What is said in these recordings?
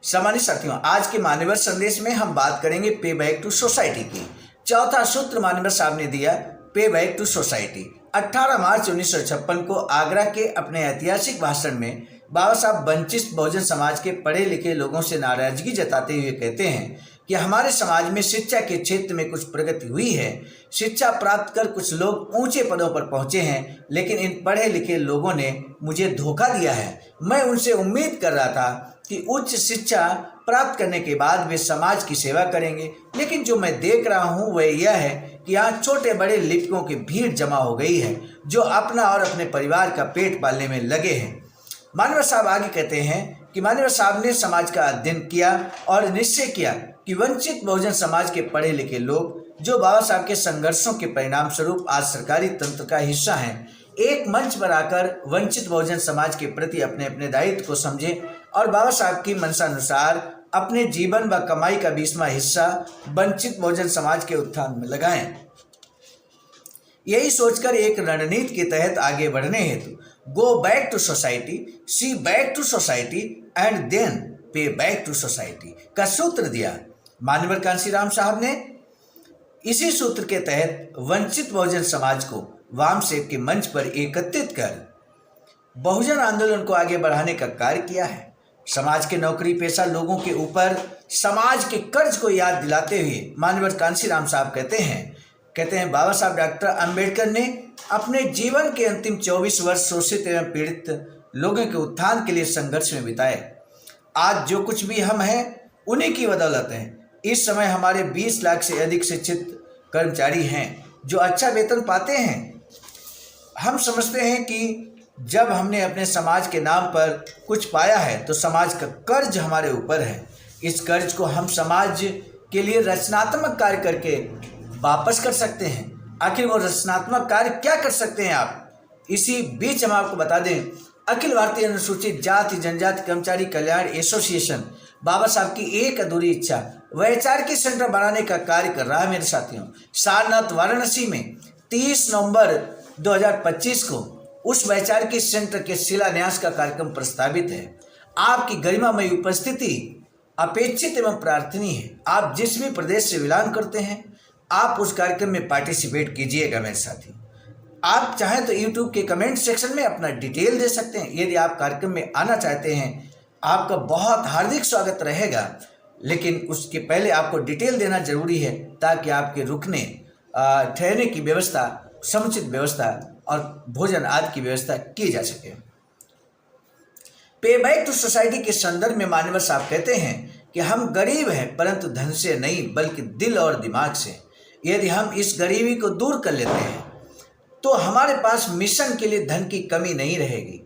सम्मानित साथियों, आज के मान्यवर संदेश में हम बात करेंगे पे बैक टू सोसाइटी की। चौथा सूत्र मान्यवर साहब ने दिया, पे बैक टू सोसाइटी। 18 मार्च 1956 को आगरा के अपने ऐतिहासिक भाषण में बाबा साहब वंचित बहुजन समाज के पढ़े लिखे लोगों से नाराजगी जताते हुए कहते हैं कि हमारे समाज में शिक्षा के क्षेत्र में कुछ प्रगति हुई है। शिक्षा प्राप्त कर कुछ लोग ऊंचे पदों पर पहुंचे हैं, लेकिन इन पढ़े लिखे लोगों ने मुझे धोखा दिया है। मैं उनसे उम्मीद कर रहा था कि उच्च शिक्षा प्राप्त करने के बाद वे समाज की सेवा करेंगे, लेकिन जो मैं देख रहा हूं वह यह है कि यहाँ छोटे बड़े लिपिकों की भीड़ जमा हो गई है जो अपना और अपने परिवार का पेट पालने में लगे हैं। मान्यवर साहब आगे कहते हैं कि मान्यवर साहब ने समाज का अध्ययन किया और निश्चय किया कि वंचित बहुजन समाज के पढ़े लिखे लोग जो बाबा साहब के संघर्षों के परिणाम स्वरूप आज सरकारी तंत्र का हिस्सा हैं, एक मंच पर आकर वंचित बहुजन समाज के प्रति अपने अपने दायित्व को समझें और बाबा साहब की मनसानुसार अपने जीवन व कमाई का 20वां हिस्सा वंचित बहुजन समाज के उत्थान में लगाएं। यही सोचकर एक रणनीति के तहत आगे बढ़ने हेतु go back to society, see back to society and then pay back to society का सूत्र दिया। मान्यवर कांशीराम साहब ने इसी सूत्र के तहत वंचित बहुजन समाज को वामसेक के मंच पर एकत्रित कर बहुजन आंदोलन को आगे बढ़ाने का कार्य किया है। समाज के नौकरी पेशा लोगों के ऊपर समाज के कर्ज को याद दिलाते हुए मान्यवर कांशीराम साहब कहते हैं बाबा साहब डॉक्टर अंबेडकर ने अपने जीवन के अंतिम 24 वर्ष शोषित एवं पीड़ित लोगों के उत्थान के लिए संघर्ष में बिताए। आज जो कुछ भी हम हैं उन्हीं की बदौलत है। इस समय हमारे 20 लाख से अधिक शिक्षित कर्मचारी हैं जो अच्छा वेतन पाते हैं। हम समझते हैं कि जब हमने अपने समाज के नाम पर कुछ पाया है तो समाज का कर्ज हमारे ऊपर है। इस कर्ज को हम समाज के लिए रचनात्मक कार्य करके वापस कर सकते हैं। आखिर वो रचनात्मक कार्य क्या कर सकते हैं आप? इसी बीच हम आपको बता दें, अखिल भारतीय अनुसूचित जाति जनजाति कर्मचारी कल्याण एसोसिएशन बाबा साहब की एक अधूरी इच्छा वैचारिक सेंटर बनाने का कार्य कर रहा है। मेरे साथियों, सारनाथ वाराणसी में 30 नवंबर 2025 को उस वैचारिक सेंटर के शिलान्यास का कार्यक्रम प्रस्तावित है। आपकी गरिमामयी उपस्थिति अपेक्षित एवं प्रार्थनीय है। आप जिस भी प्रदेश से बिलोंग करते हैं, आप उस कार्यक्रम में पार्टिसिपेट कीजिएगा। मेरे साथी, आप चाहें तो यूट्यूब के कमेंट सेक्शन में अपना डिटेल दे सकते हैं। यदि आप कार्यक्रम में आना चाहते हैं, आपका बहुत हार्दिक स्वागत रहेगा, लेकिन उसके पहले आपको डिटेल देना जरूरी है ताकि आपके रुकने ठहरने की व्यवस्था, समुचित व्यवस्था और भोजन आदि की व्यवस्था की जा सके। पे बैक टू सोसाइटी के संदर्भ में मान्यवर साहब कहते हैं कि हम गरीब हैं, परंतु धन से नहीं बल्कि दिल और दिमाग से। यदि हम इस गरीबी को दूर कर लेते हैं तो हमारे पास मिशन के लिए धन की कमी नहीं रहेगी।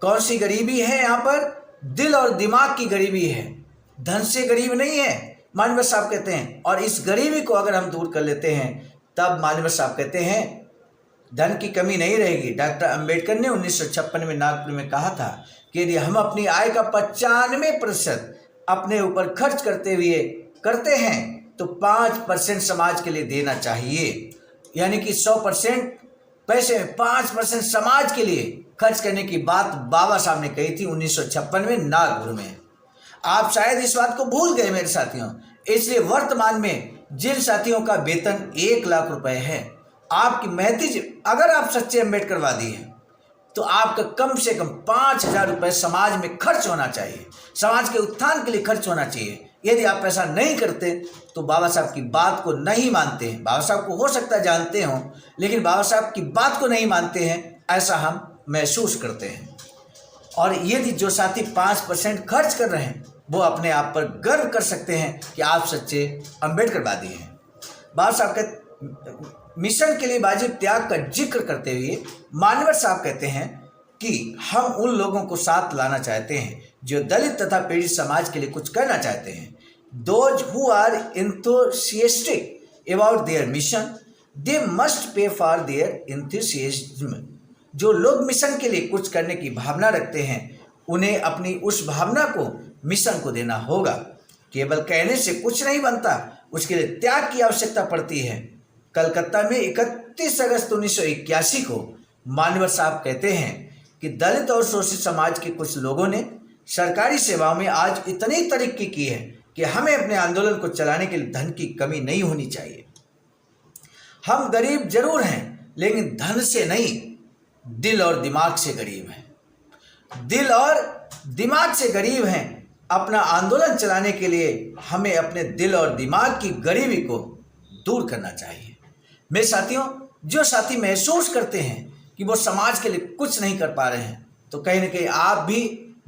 कौन सी गरीबी है यहाँ पर? दिल और दिमाग की गरीबी है, धन से गरीब नहीं है, मान्यवर साहब कहते हैं। और इस गरीबी को अगर हम दूर कर लेते हैं तब मान्यवर साहब कहते हैं धन की कमी नहीं रहेगी। डॉक्टर अंबेडकर ने 1956 में नागपुर में कहा था कि यदि हम अपनी आय का 95% अपने ऊपर खर्च करते हैं तो 5% समाज के लिए देना चाहिए। यानी कि 100% पैसे में 5% समाज के लिए खर्च करने की बात बाबा साहब ने कही थी 1956 में नागपुर में। आप शायद इस बात को भूल गए मेरे साथियों। इसलिए वर्तमान में जिन साथियों का वेतन 1 लाख रुपए है, आपकी महती अगर आप सच्चे अम्बेडकरवादी हैं तो आपका कम से कम 5,000 रुपये समाज में खर्च होना चाहिए, समाज के उत्थान के लिए खर्च होना चाहिए। यदि आप ऐसा नहीं करते तो बाबा साहब की बात को नहीं मानते हैं। बाबा साहब को हो सकता है जानते हों, लेकिन बाबा साहब की बात को नहीं मानते हैं, ऐसा हम महसूस करते हैं। और यदि जो साथी 5% खर्च कर रहे हैं वो अपने आप पर गर्व कर सकते हैं कि आप सच्चे अम्बेडकरवादी हैं। बाबा साहब के मिशन के लिए वाजिब त्याग का जिक्र करते हुए मान्यवर साहब कहते हैं कि हम उन लोगों को साथ लाना चाहते हैं जो दलित तथा पीड़ित समाज के लिए कुछ करना चाहते हैं। Those who are enthusiastic about their mission, they must pay for their enthusiasm. जो लोग मिशन के लिए कुछ करने की भावना रखते हैं, उन्हें अपनी उस भावना को मिशन को देना होगा। केवल कहने से कुछ नहीं बनता, उसके लिए त्याग की आवश्यकता पड़ती है। कलकत्ता में 31 अगस्त 1981 को मान्यवर साहब कहते हैं कि दलित और शोषित समाज के कुछ लोगों ने सरकारी सेवाओं में आज इतनी तरक्की की है कि हमें अपने आंदोलन को चलाने के लिए धन की कमी नहीं होनी चाहिए। हम गरीब जरूर हैं, लेकिन धन से नहीं, दिल और दिमाग से गरीब हैं। दिल और दिमाग से गरीब हैं। अपना आंदोलन चलाने के लिए हमें अपने दिल और दिमाग की गरीबी को दूर करना चाहिए। मेरे साथियों, जो साथी महसूस करते हैं कि वो समाज के लिए कुछ नहीं कर पा रहे हैं, तो कहीं ना कहीं आप भी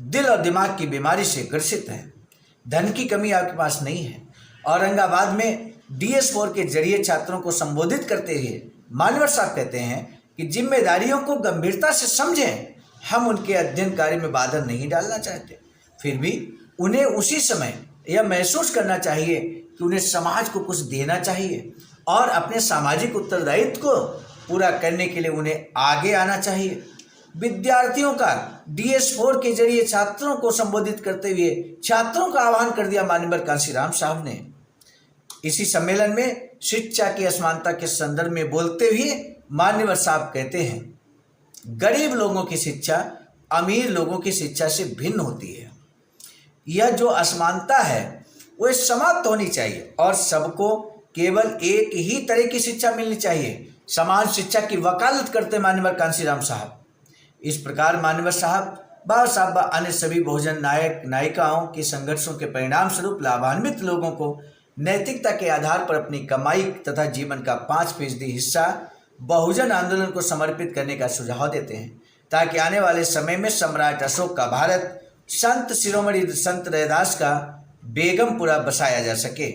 दिल और दिमाग की बीमारी से ग्रसित हैं। धन की कमी आपके पास नहीं है। औरंगाबाद में DS4 के जरिए छात्रों को संबोधित करते हुए मान्यवर साहब कहते हैं कि जिम्मेदारियों को गंभीरता से समझें। हम उनके अध्ययन कार्य में बाधा नहीं डालना चाहते, फिर भी उन्हें उसी समय यह महसूस करना चाहिए कि उन्हें समाज को कुछ देना चाहिए और अपने सामाजिक उत्तरदायित्व को पूरा करने के लिए उन्हें आगे आना चाहिए। विद्यार्थियों का DS4 के जरिए छात्रों को संबोधित करते हुए छात्रों का आह्वान कर दिया मान्यवर कांशीराम साहब ने। इसी सम्मेलन में शिक्षा की असमानता के संदर्भ में बोलते हुए मान्यवर साहब कहते हैं, गरीब लोगों की शिक्षा अमीर लोगों की शिक्षा से भिन्न होती है। यह जो असमानता है वह समाप्त होनी चाहिए और सबको केवल एक ही तरह की शिक्षा मिलनी चाहिए। समान शिक्षा की वकालत करते मान्यवर कांशीराम साहब। इस प्रकार मान्यवर साहब, बाबा साहब व अन्य सभी बहुजन नायक नायिकाओं के संघर्षों के परिणाम स्वरूप लाभान्वित लोगों को नैतिकता के आधार पर अपनी कमाई तथा जीवन का 5% हिस्सा बहुजन आंदोलन को समर्पित करने का सुझाव देते हैं, ताकि आने वाले समय में सम्राट अशोक का भारत, संत शिरोमणि संत रैदास का बेगमपुरा बसाया जा सके।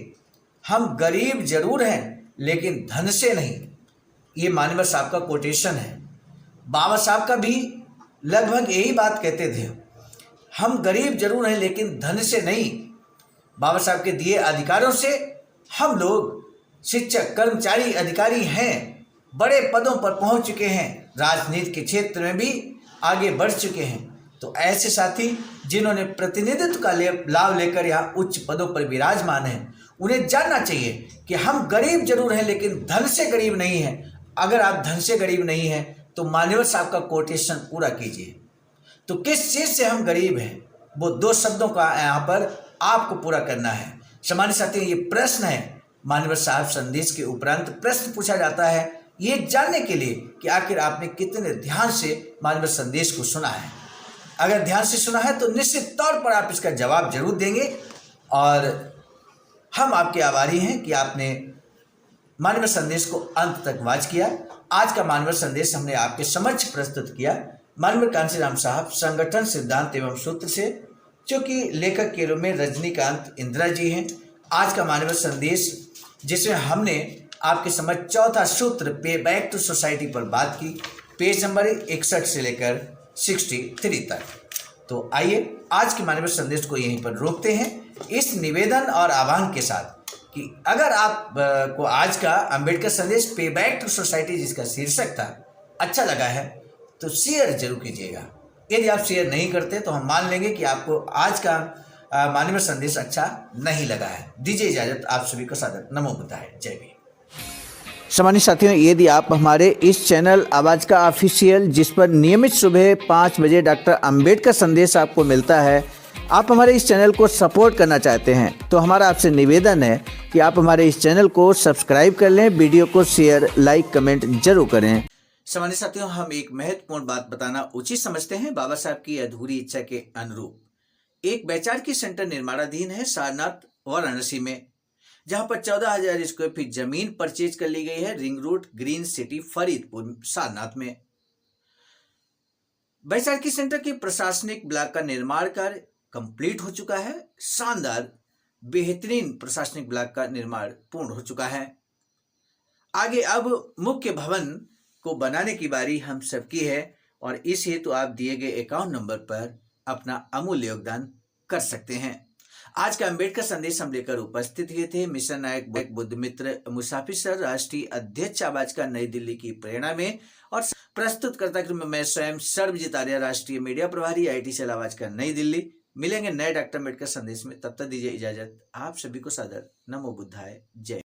हम गरीब जरूर हैं, लेकिन धन से नहीं। ये मान्यवर साहब का कोटेशन है। बाबा साहब का भी लगभग यही बात कहते थे, हम गरीब जरूर हैं लेकिन धन से नहीं। बाबा साहब के दिए अधिकारों से हम लोग शिक्षक, कर्मचारी, अधिकारी हैं, बड़े पदों पर पहुंच चुके हैं, राजनीति के क्षेत्र में भी आगे बढ़ चुके हैं। तो ऐसे साथी जिन्होंने प्रतिनिधित्व का लाभ लेकर यहाँ उच्च पदों पर विराजमान हैं, उन्हें जानना चाहिए कि हम गरीब जरूर हैं लेकिन धन से गरीब नहीं हैं। अगर आप धन से गरीब नहीं हैं तो मान्यवर साहब का कोटेशन पूरा कीजिए। तो किस चीज़ से हम गरीब हैं, वो 2 शब्दों का यहाँ पर आपको पूरा करना है। सामान्य साथियों, ये प्रश्न है। मान्यवर साहब संदेश के उपरांत प्रश्न पूछा जाता है ये जानने के लिए कि आखिर आपने कितने ध्यान से मान्यवर संदेश को सुना है। अगर ध्यान से सुना है तो निश्चित तौर पर आप इसका जवाब जरूर देंगे और हम आपके आभारी हैं कि आपने मान्यवर संदेश को अंत तक वॉच किया। आज का मान्यवर संदेश हमने आपके समक्ष प्रस्तुत किया मान्यवर कांशीराम साहब, संगठन सिद्धांत एवं सूत्र से, चूँकि लेखक के रूप में रजनीकांत इंदिरा जी हैं। आज का मान्यवर संदेश जिसमें हमने आपके समझ चौथा सूत्र पे बैक टू सोसाइटी पर बात की, पेज नंबर 61 से लेकर 63 तक। तो आइए आज के मान्यवर संदेश को यहीं पर रोकते हैं इस निवेदन और आह्वान के साथ कि अगर आप को आज का अंबेडकर संदेश पे बैक टू सोसाइटी जिसका शीर्षक था अच्छा लगा है तो शेयर जरूर कीजिएगा। यदि आप शेयर नहीं करते तो हम मान लेंगे कि आपको आज का मान्यवर संदेश अच्छा नहीं लगा है। दीजिए इजाजत, आप सभी को सादर नमो बुद्धाय, जय भीम। सामान्य साथियों, यदि आप हमारे इस चैनल आवाज़ का ऑफिशियल, जिस पर नियमित सुबह 5 बजे डॉक्टर अंबेडकर संदेश आपको मिलता है, आप हमारे इस चैनल को सपोर्ट करना चाहते हैं तो हमारा आपसे निवेदन है कि आप हमारे इस चैनल को सब्सक्राइब कर लें, वीडियो को शेयर, लाइक, कमेंट जरूर करें। सामान्य साथियों, हम एक महत्वपूर्ण बात बताना उचित समझते हैं। बाबा साहब की अधूरी इच्छा के अनुरूप एक वैचारिक सेंटर निर्माणाधीन है सारनाथ वाराणसी में, जहां पर 14,000 स्क्वायर फीट जमीन परचेज कर ली गई है ring road, green city, Faridpur, Sarnath में। वैचारिक सेंटर के प्रशासनिक ब्लॉक का निर्माण कार्य कंप्लीट हो चुका है। शानदार बेहतरीन प्रशासनिक ब्लॉक का निर्माण पूर्ण हो चुका है। आगे अब मुख्य भवन को बनाने की बारी हम सबकी है और इस हेतु आप दिए गए अकाउंट नंबर पर अपना अमूल्य योगदान कर सकते हैं। आज का अंबेडकर संदेश हम लेकर उपस्थित हुए थे मिशन नायक बुद्ध मित्र मुसाफिर सर, राष्ट्रीय अध्यक्ष आवाज का, नई दिल्ली की प्रेरणा में, और प्रस्तुतकर्ता के रूप में मैं स्वयं सर्वजित आर्य, राष्ट्रीय मीडिया प्रभारी, IIT सेल आवाज का, नई दिल्ली। मिलेंगे नए डॉक्टर अंबेडकर संदेश में, तब तक दीजिए इजाजत। आप सभी को सादर नमो बुद्धाय, जय।